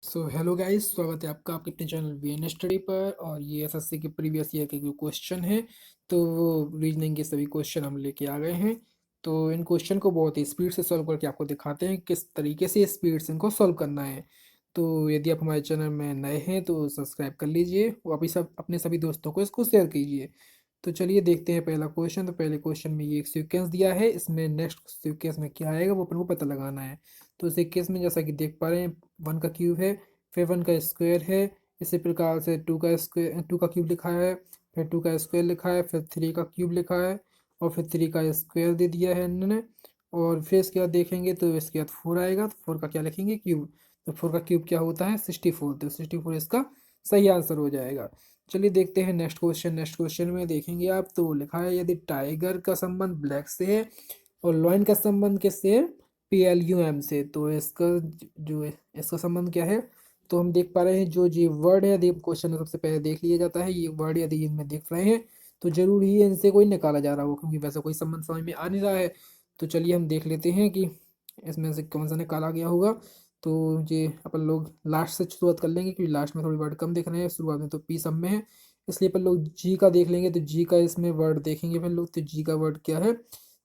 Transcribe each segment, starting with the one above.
Hello guys, स्वागत है आपका आपके अपने चैनल वीएन स्टडी पर। और ये एसएससी के प्रीवियस ईयर के जो क्वेश्चन है, तो वो रीजनिंग के सभी क्वेश्चन हम लेके आ गए हैं। तो इन क्वेश्चन को बहुत ही स्पीड से सॉल्व करके आपको दिखाते हैं किस तरीके से स्पीड से इनको सॉल्व करना है। तो यदि आप हमारे चैनल में नए हैं तो सब्सक्राइब कर लीजिए और अभी सब अपने सभी दोस्तों को इसको शेयर कीजिए। तो चलिए देखते हैं पहला क्वेश्चन। तो पहले क्वेश्चन में ये एक सीक्वेंस दिया है, इसमें नेक्स्ट सीक्वेंस में क्या आएगा वो अपन को पता लगाना है। तो सीक्वेंस में जैसा कि देख पा रहे हैं, 1 का क्यूब है, फिर 1 का स्क्वायर है, इसी प्रकार से 2 का स्क्वायर, 2 का क्यूब लिखा है, फिर 2 का स्क्वायर लिखा है, फिर 3 का क्यूब लिखा है, और फिर 3 का स्क्वायर दे दिया है इन्होंने। और फिर इसके बाद देखेंगे तो इसके बाद 4 आएगा, तो 4 का क्या लिखेंगे, क्यूब। तो 4 का क्यूब क्या होता है, 64। तो 64 इसका सही आंसर हो जाएगा। चलिए देखते हैं नेक्स्ट क्वेश्चन। नेक्स्ट क्वेश्चन में देखेंगे आप तो लिखा है, यदि टाइगर का संबंध ब्लैक से है और लॉयन का संबंध किससे है, PLUM से, तो इसका जो है इसका संबंध क्या है। तो हम देख पा रहे हैं जो जी वर्ड है, यदि क्वेश्चन में सबसे पहले देख लिया जाता है ये वर्ड, यदि इनमें देख रहे हैं तो जरूर ही इनसे कोई निकाला जा रहा हो, क्योंकि वैसा कोई संबंध समझ में आ नहीं रहा है। तो चलिए हम देख लेते हैं कि इसमें से कौन सा निकाला गया होगा। तो ये अपन लोग लास्ट से शुरुआत कर लेंगे, क्योंकि लास्ट में थोड़ी वर्ड कम दिख रहे हैं, शुरुआत में तो पी सब में है। इसलिए अपन लोग जी का देख लेंगे, तो जी का इसमें वर्ड देखेंगे फिर लोग। तो जी का वर्ड क्या है,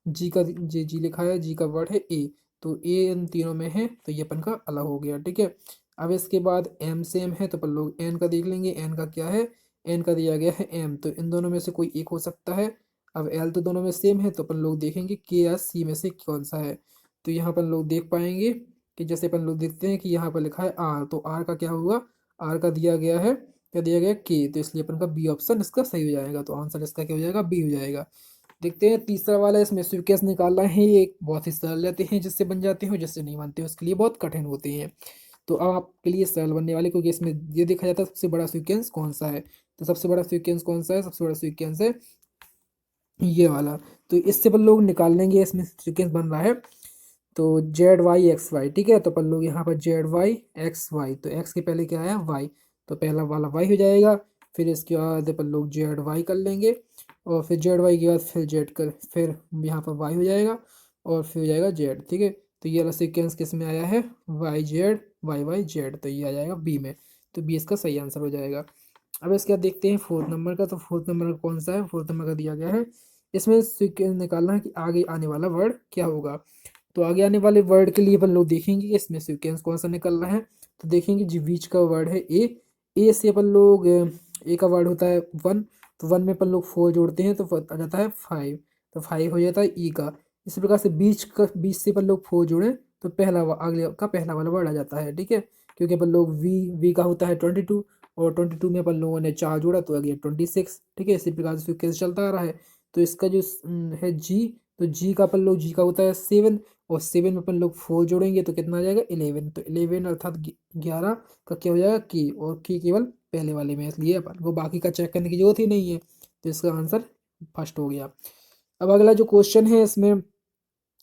जी का जी लिखा है, जी का वर्ड है ए। तो ए इन तीनों में है, तो ये अपन का अलग हो गया, ठीक है। अब इसके बाद एम से एम है, तो अपन लोग एन का देख लेंगे। एन का क्या है, एन का दिया गया है एम, तो इन दोनों में से कोई एक हो सकता है। अब एल तो दोनों में सेम है, तो अपन लोग देखेंगे के या सी में से कौन सा है। तो यहाँ अपन लोग देख पाएंगे कि जैसे अपन लोग देखते हैं कि यहाँ पर लिखा है आर, तो आर का क्या होगा, आर का दिया गया है, क्या दिया गया है, के। तो इसलिए अपन का बी ऑप्शन इसका सही हो जाएगा। तो आंसर इसका क्या हो जाएगा, बी हो जाएगा। देखते हैं तीसरा वाला, इसमें स्वीकेस निकालना है। ये एक बहुत ही सरल रहते हैं, जिससे बन जाते हैं, जिससे नहीं बनते उसके लिए बहुत कठिन होते हैं। तो अब आपके लिए सरल बनने वाले, क्योंकि इसमें ये देखा जाता है सबसे बड़ा सीक्वेंस कौन सा है। तो सबसे बड़ा सीक्वेंस कौन सा है, सबसे बड़ा सीक्वेंस है ये वाला। तो इससे अपन लोग निकाल लेंगे, इसमें सीक्वेंस बन रहा है तो ZY XY, ठीक है। तो अपन लोग यहाँ पर ZY XY, तो एक्स के पहले क्या आया, वाई, तो पहला वाला वाई हो जाएगा। फिर इसके बाद अपन लोग ZY कर लेंगे, और फिर ZY के बाद फिर जेड कर, फिर यहाँ पर वाई हो जाएगा, और फिर हो जाएगा जेड, ठीक है। तो ये वाला सीक्वेंस किस में आया है, YZ YY Z, तो ये आ जाएगा बी में। तो बी इसका सही आंसर हो जाएगा। अब इसके बाद देखते हैं फोर्थ नंबर का। तो फोर्थ नंबर का कौन सा है, फोर्थ नंबर का दिया गया है, इसमें सीक्वेंस निकालना है कि आगे आने वाला वर्ड क्या होगा। तो आगे आने वाले वर्ड के लिए अपन लोग देखेंगे कि इसमें सीक्वेंस कौन सा निकल रहा है। तो देखेंगे जी बीच का वर्ड है ए, ए से अपन लोग ए का वर्ड होता है 1, तो 1 में अपन लोग 4 जोड़ते हैं तो आ जाता है 5, तो 5 हो जाता है ई का। इसी प्रकार से बीच से अपन लोग 4 जोड़ें तो अगले का पहला वाला वर्ड आ जाता है, ठीक है। क्योंकि अपन लोग वी का होता है 22, और 22 में अपन लोगों ने 4 जोड़ा तो आ गया 26, ठीक है। इसी प्रकार से सीक्वेंस चलता आ रहा है। तो इसका जो है जी, तो जी का अपन लोग, जी का होता है 7, और 7 में अपन लोग 4 जोड़ेंगे तो कितना आ जाएगा 11, तो 11 अर्थात 11 का क्या हो जाएगा की, और की केवल पहले वाले में, इसलिए अपन को बाकी का चेक करने की जरूरत ही नहीं है। तो इसका आंसर फर्स्ट हो गया। अब अगला जो क्वेश्चन है, इसमें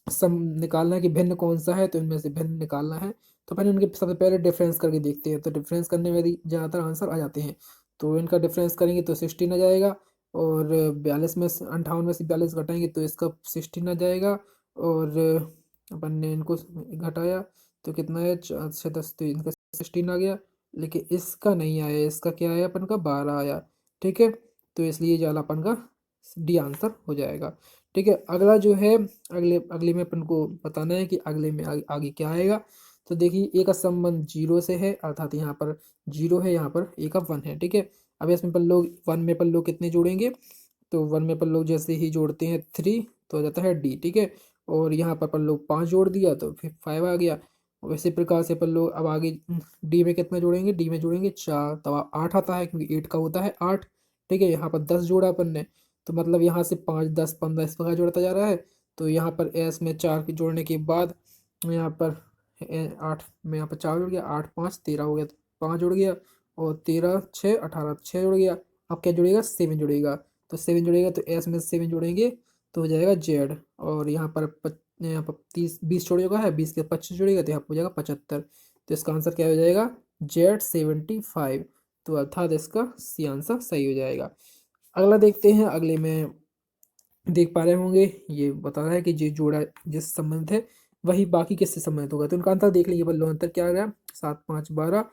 सम निकालना है कि भिन्न कौन सा है, तो इनमें से भिन्न निकालना है। तो अपन इनके सबसे पहले डिफरेंस करके देखते हैं। तो डिफरेंस करने में ज़्यादातर आंसर आ जाते हैं। तो इनका डिफरेंस करेंगे तो 16 आ जाएगा, और 42 में से 58 में से 42 घटाएंगे तो इसका 16 आ जाएगा। और अपन ने इनको घटाया तो कितना है, 4 से 10, तो इनका 16 आ गया। लेकिन इसका नहीं आया, इसका क्या आया, अपन का 12 आया, ठीक है। तो इसलिए जो वाला अपन का डी आंसर हो जाएगा, ठीक है। अगला जो है, अगले अगले में अपन को बताना है कि अगले में आगे क्या आएगा। तो देखिए ए का संबंध जीरो से है, अर्थात यहाँ पर जीरो है, यहाँ पर ए का 1 है, ठीक है। अब इसमें अपन लोग 1 में अपन लोग कितने जोड़ेंगे, तो 1 में अपन लोग जैसे ही जोड़ते हैं 3 तो आ जाता है डी, ठीक है। और यहाँ पर अपन लोग 5 जोड़ दिया तो फिर 5 आ गया। और इसी प्रकार से अपन लोग अब आगे डी में कितना जोड़ेंगे, डी में जोड़ेंगे 4, तब 8 आता है, क्योंकि 8 का होता है 8, ठीक है। यहाँ पर 10 जोड़ा अपन ने, तो मतलब यहाँ से 5 10 15 इस प्रकार जोड़ता जा रहा है। तो यहाँ पर एस में 4 के जोड़ने के बाद यहाँ पर 8 में, यहाँ पर 4 जुड़ गया, 8 5 13 हो गया, तो 5 जुड़ गया, और 13 6 18, 6 जुड़ गया। अब क्या जुड़ेगा, 7 जुड़ेगा। तो 7 जुड़ेगा तो एस में 7 जोड़ेंगे तो हो जाएगा जेड। और यहाँ पर 20 जोड़ेगा है, 20 के 25 जुड़ेगा तो यहाँ पर हो जाएगा 75। तो इसका आंसर क्या हो जाएगा, Z75। तो अर्थात इसका सी आंसर सही हो जाएगा। अगला देखते हैं। अगले में देख पा रहे होंगे, ये बता रहा है कि ये जोड़ा जिस संबंधित है वही बाकी किससे संबंधित होगा। तो उनका अंतर देख लीजिए, बल्लो अंतर क्या आ गया, 7 5 12,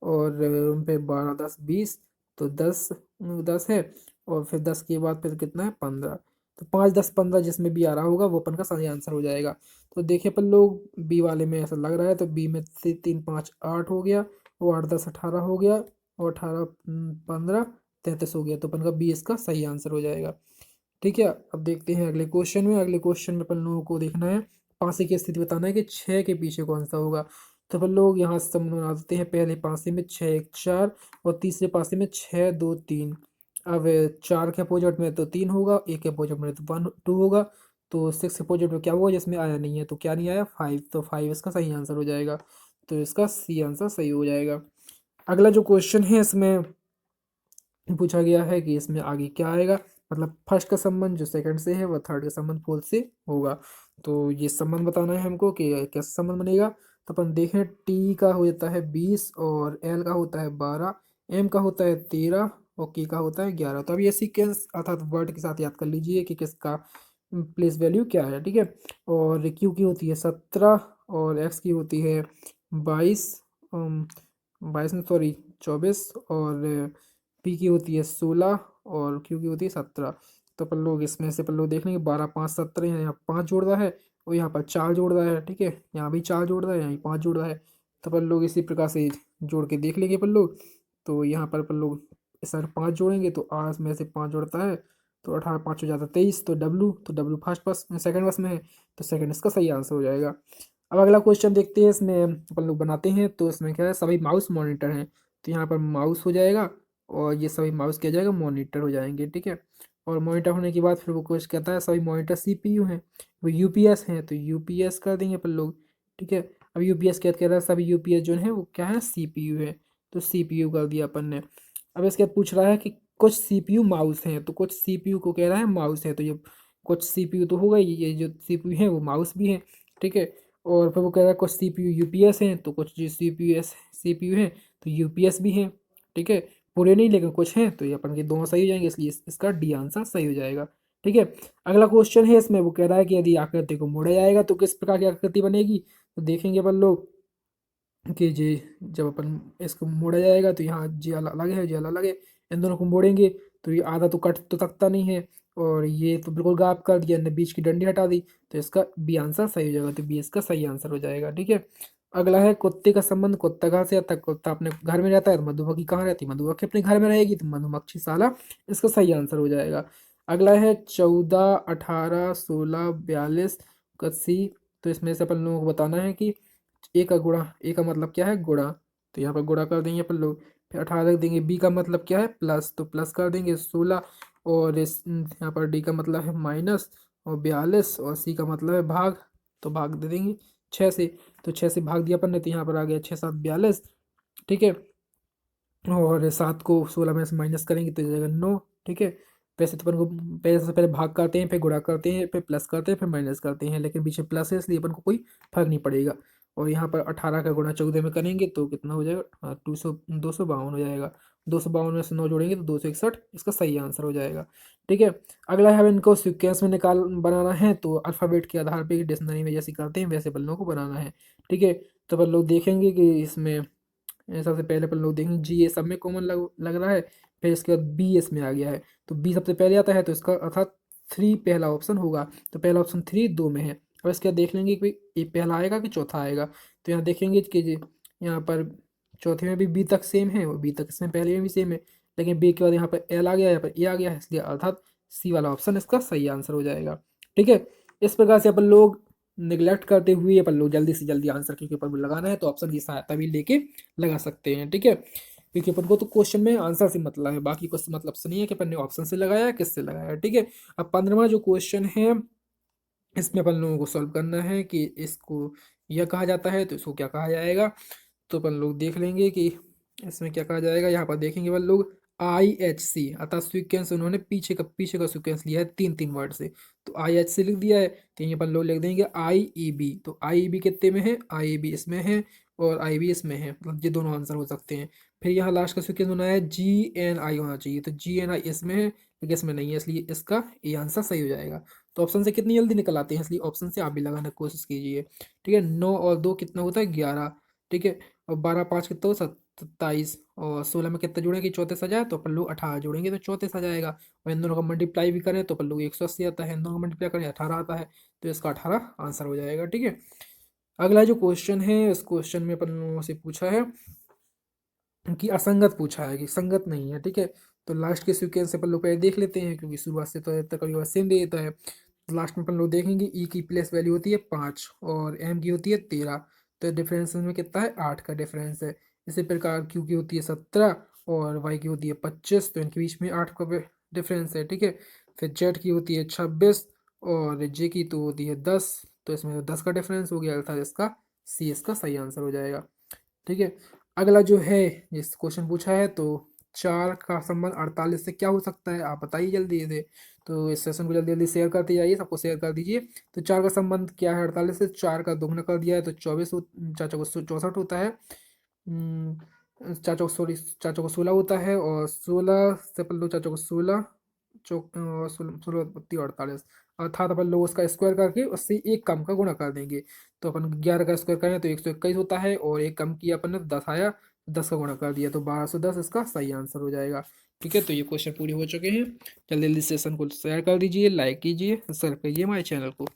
और उन पे 12 10 20, तो 10 10 है, और फिर 10 के बाद फिर कितना है 15। तो 5 10 15 जिसमें भी आ रहा होगा वो अपन का सही आंसर हो जाएगा। तो देखिए अपन लोग बी वाले में ऐसा लग रहा है, तो बी में से 3 5 8 हो गया, और 8 10 18 हो गया, और 18 15 33 हो गया, तो अपन का बी इसका सही आंसर हो जाएगा। ठीक है, अब देखते हैं अगले क्वेश्चन में। अगले क्वेश्चन में अपन लोगों को देखना है, पासे की स्थिति बताना है कि 6 के पीछे कौन सा होगा। तो अपन लोग यहाँ से सम बना देते हैं। पहले पासे में 6 1 4, और तीसरे पासे में 6 2 3। अब 4 के अपोजिट में तो 3 होगा, एक के अपोजिट में तो 1 2 होगा, तो 6 के अपोजिट में क्या हुआ, जिसमें आया नहीं है, तो क्या नहीं आया 5, तो 5 इसका सही आंसर हो जाएगा। तो इसका सी आंसर सही हो जाएगा। अगला जो क्वेश्चन है इसमें पूछा गया है कि इसमें आगे क्या आएगा, मतलब फर्स्ट का संबंध जो सेकंड से है वह थर्ड का संबंध फोर्थ से होगा। तो ये संबंध बताना है हमको कि कैसा संबंध बनेगा। तो अपन देखें, टी का हो जाता है 20, और एल का होता है 12, एम का होता है 13, और के का होता है 11। तो अब ये सीक्वेंस अर्थात वर्ड के साथ याद कर लीजिए कि किसका प्लेस वैल्यू क्या है। ठीक है, और क्यू की होती है 17, और एक्स की होती है 22, 22 में सॉरी 24, और पी की होती है 16, और क्यू की होती है 17। तो अपन लोग इसमें से अपन लोग देख लेंगे 12 5 17, यहाँ 5 जोड़ रहा है, और यहाँ पर 4 जोड़ रहा है। ठीक है, यहाँ भी 4 जोड़ रहा है, यहाँ 5 जोड़ रहा है। तो अपन लोग इसी प्रकार से जोड़ के देख लेंगे अपन लोग। तो यहाँ पर अपन लोग इस साइड 5 जोड़ेंगे, तो आठ में से 5 जोड़ता है, तो 18 5 हो जाता है 23। तो डब्लू फर्स्ट बस में सेकंड बस में है, तो सेकंड इसका सही आंसर हो जाएगा। अब अगला क्वेश्चन देखते हैं, इसमें अपन लोग बनाते हैं। तो इसमें क्या है, सभी माउस मॉनिटर हैं, तो यहाँ पर माउस हो जाएगा, और ये सभी माउस किया जाएगा मॉनिटर हो जाएंगे। ठीक है, और मॉनिटर होने के बाद फिर वो क्वेश्चन कहता है सभी मॉनिटर सीपीयू हैं, वो यूपीएस हैं, तो यूपीएस कर देंगे अपन लोग। ठीक है, अब यूपीएस क्या कह रहा है, सभी यूपीएस जो है वो क्या है सीपीयू है, तो सीपीयू कर दिया अपन ने। अब इसके बाद पूछ रहा है कि कुछ सीपीयू माउस हैं, तो कुछ सीपीयू को कह रहा है माउस है, तो ये कुछ सीपीयू तो होगा ही, ये जो सीपीयू है वो माउस भी है। ठीक है, और फिर वो कह रहा है कुछ सीपीयू यूपीएस हैं, तो कुछ जो सीपीयू हैं तो यूपीएस भी हैं। ठीक है, पूरे नहीं लेकिन कुछ हैं, तो ये अपन के दोनों सही हो जाएंगे, इसलिए इसका डी आंसर सही हो जाएगा। ठीक है, अगला क्वेश्चन है, इसमें वो कह रहा है कि यदि आकृति को मोड़ा जाएगा तो किस प्रकार की आकृति बनेगी। तो देखेंगे अपन लोग कि जी, जब अपन इसको मोड़ा जाएगा तो यहाँ जी अलग है, जी अलग है, इन दोनों को मोड़ेंगे तो ये आधा तो कट तो सकता नहीं है, और ये तो बिल्कुल गायब कर दिया, ने बीच की डंडी हटा दी, तो इसका बी आंसर सही हो जाएगा। तो बी इसका सही आंसर हो जाएगा। ठीक है, अगला है कुत्ते का संबंध, कुत्ता कहाँ से आता है, कुत्ता अपने घर में रहता है, तो मधुमक्खी कहाँ रहती है, मधुमक्खी अपने घर में रहेगी, तो मधुमक्खी शाला इसका सही आंसर हो जाएगा। अगला है 14 18 16 42 81। तो इसमें से अपन लोगों को बताना है कि ए का गुणा, ए का मतलब क्या है गुणा, तो यहाँ पर गुणा कर देंगे अपन लोग। फिर 18 रख देंगे, बी का मतलब क्या है प्लस, तो प्लस कर देंगे 16, और इस यहाँ पर डी का मतलब है माइनस, और 42, और सी का मतलब है भाग, तो भाग दे देंगे 6 से। तो 6 से भाग दिया अपन ने, तो यहाँ पर आ गया 6 7 42। ठीक है, और 7 को 16 में से माइनस करेंगे तो जाएगा 9। ठीक है, वैसे तो अपन को पहले सबसे पहले भाग करते हैं, फिर गुणा करते हैं, फिर प्लस करते हैं, फिर माइनस करते हैं, लेकिन पीछे प्लस है इसलिए अपन को कोई फर्क नहीं पड़ेगा। और यहाँ पर 18 का गुणा 14 में करेंगे तो कितना हो जाएगा, 252 हो जाएगा। 252 में से 9 जोड़ेंगे तो 261, इसका सही आंसर हो जाएगा। ठीक है, अगला है, अब इनको सीक्वेंस में निकाल बनाना है, तो अल्फ़ाबेट के आधार पे डिक्शनरी में जैसे करते हैं वैसे बल्लों को बनाना है। ठीक है, तो अपन लोग देखेंगे कि इसमें सबसे पहले अपन लोग देखेंगे जी, ये सब में कॉमन लग रहा है, फिर इसके बाद बी इसमें आ गया है, तो बी सबसे पहले आता है, तो इसका अर्थात 3 पहला ऑप्शन होगा, तो पहला ऑप्शन 3 2 में है। अब इसके बाद देख लेंगे कि ये पहला आएगा कि चौथा आएगा, तो यहाँ देखेंगे कि यहाँ पर चौथे में भी बी तक सेम है, और बी तक इसमें पहले में भी सेम है, लेकिन बी के बाद यहाँ पर एल आ गया, यहाँ पर ए आ गया है, इसलिए अर्थात सी वाला ऑप्शन इसका सही आंसर हो जाएगा। ठीक है, इस प्रकार से अपन लोग निगलेक्ट करते हुए अपन लोग जल्दी से जल्दी आंसर के ऊपर भी लगाना है, तो ऑप्शन की सहायता भी लेके लगा सकते हैं। ठीक है, क्योंकि अपन को तो क्वेश्चन में आंसर से मतलब है, बाकी कुछ मतलब से नहीं है कि अपन ने ऑप्शन से लगाया है किससे लगाया है। ठीक है, अब 15वां जो क्वेश्चन है, इसमें अपन लोगों को सॉल्व करना है कि इसको यह कहा जाता है तो इसको क्या कहा जाएगा। तो अपन लोग देख लेंगे कि इसमें क्या कहा जाएगा। यहाँ पर देखेंगे अपन लोग IHC अर्थात सीक्वेंस, उन्होंने पीछे का सीक्वेंस लिया है 3 3 वर्ड से, तो IHC लिख दिया है, तो यहीं अपन लोग लिख देंगे IEB। तो IEB कितने में है, IEB इसमें है, और IB इसमें है, मतलब ये दोनों आंसर हो सकते हैं। फिर यहाँ लास्ट का सीक्वेंस होना है GNI होना चाहिए, तो GNI इसमें है लेकिन इसमें नहीं है, इसलिए इसका ये आंसर सही हो जाएगा। तो ऑप्शन से कितनी जल्दी निकल आते हैं, इसलिए ऑप्शन से आप भी लगाने की कोशिश कीजिए। ठीक है, 9 और 2 कितना होता है 11। ठीक है, और 12 5 कितना हो 27 और 16 में कितना जोड़ेंगे 34 आ जाए तो अपन लोग 18 जोड़ेंगे तो 34 आ जाएगा। और इन दोनों का मल्टीप्लाई भी करें तो अपन लोग 180 आता है, इन दोनों का मल्टीप्लाई करें 18 आता है, तो इसका 18 आंसर हो जाएगा। ठीक है, अगला जो क्वेश्चन है इस क्वेश्चन में अपन लोगों से पूछा है कि असंगत पूछा है कि संगत नहीं है। ठीक है, तो लास्ट के सीक्वेंस से अपन लोग पहले देख लेते हैं क्योंकि शुरुआत से तो तकरीबन सेम दे देता है। लास्ट में अपन लोग देखेंगे ई की प्लेस वैल्यू होती है 5 और एम की होती है 13, तो डिफरेंस में कितना है 8 का डिफरेंस है। इसी प्रकार क्यू की होती है 17 और वाई की होती है 25, तो इनके बीच में 8 का डिफरेंस है। ठीक है, फिर जेड की होती है 26 और जे की तो होती है 10, तो इसमें तो 10 का डिफरेंस हो गया, अर्थात इसका सी इसका सही आंसर हो जाएगा। ठीक है, अगला जो है जिस क्वेश्चन पूछा है तो 4 का संबंध 48 से क्या हो सकता है, आप बताइए जल्दी से। तो इस सेशन को जल्दी जल्दी शेयर करते जाइए, सबको शेयर कर दीजिए। तो 4 का संबंध क्या है 48 से, 4 का दोगुना कर दिया है तो 24 चाचा को 64 होता है। चाचा को 16 होता है और 16 से अपन लोग चाचा को 16 चौक 16 अर्थात अपन लोग उसका स्क्वायर करके उससे एक कम का गुणा कर देंगे। तो अपन 11 का स्क्वायर करें तो 121 होता है और एक कम किया अपन ने 10 आया, 10 का गुणा कर दिया तो 1210 इसका सही आंसर हो जाएगा। ठीक है, तो ये क्वेश्चन पूरे हो चुके हैं। जल्दी जल्दी सेशन को शेयर कर दीजिए, लाइक कीजिए, सब्सक्राइब करिए हमारे चैनल को।